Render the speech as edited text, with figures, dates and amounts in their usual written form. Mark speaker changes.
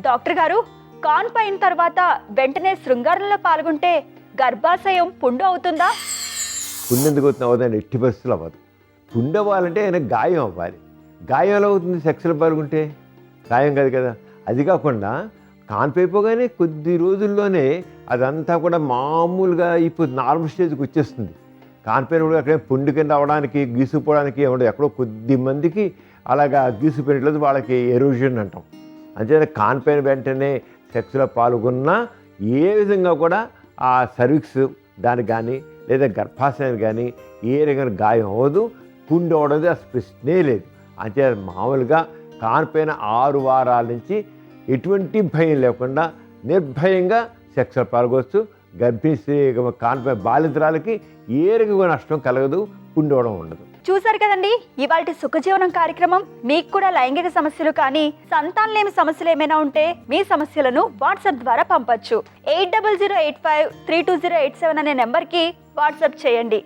Speaker 1: Doctor గారు, కాన్పు అయిన తర్వాత వెంటనే శృంగారంలో పాల్గొంటే గర్భాశయం పుండు అవుతుందా?
Speaker 2: పుండు ఎందుకు అవుతుంది? అవ్వదండి, ఎట్టి పరిస్థితులు అవ్వదు. పుండు అవ్వాలంటే ఆయన గాయం అవ్వాలి. గాయం ఎలా అవుతుంది సెక్స్లో పాల్గొంటే? గాయం కాదు కదా. అది కాకుండా కాన్పు అయిపోగానే కొద్ది రోజుల్లోనే అదంతా కూడా మామూలుగా ఇప్పుడు నార్మల్ స్టేజ్కి వచ్చేస్తుంది. కాన్పోయినప్పుడు అక్కడే పుండు కింద అవ్వడానికి, గీసుకుపోవడానికి ఉండదు. ఎక్కడో కొద్ది మందికి అలాగా గీసుకుపోయినట్లేదు, వాళ్ళకి ఎరోజన్ అంటాం. అంతేనా కాన్పోయిన వెంటనే సెక్స్లో పాల్గొన్నా ఏ విధంగా కూడా ఆ సర్విక్స్ దానికి కానీ లేదా గర్భాశయానికి కానీ ఏ రకమైన గాయం అవ్వదు, పుండు అవ్వడం అసలు ప్రశ్నే లేదు. అంతే మామూలుగా కాన్పోయిన 6 వారాల నుంచి ఎటువంటి భయం లేకుండా నిర్భయంగా సెక్స్లో పాల్గొచ్చు. గర్భిణీ కాన్పోయిన బాలింతరాలకి ఏ రకమైన నష్టం కలగదు, పుండు అవ్వడం ఉండదు.
Speaker 1: చూసారు కదండి ఇవాల్టి సుఖజీవనం కార్యక్రమం. మీకు కూడా లైంగిక సమస్యలు కానీ సంతానలేమి సమస్యలు ఏమైనా ఉంటే మీ సమస్యలను వాట్సాప్ ద్వారా పంపొచ్చు. 8008532087 అనే నెంబర్కి వాట్సాప్ చేయండి.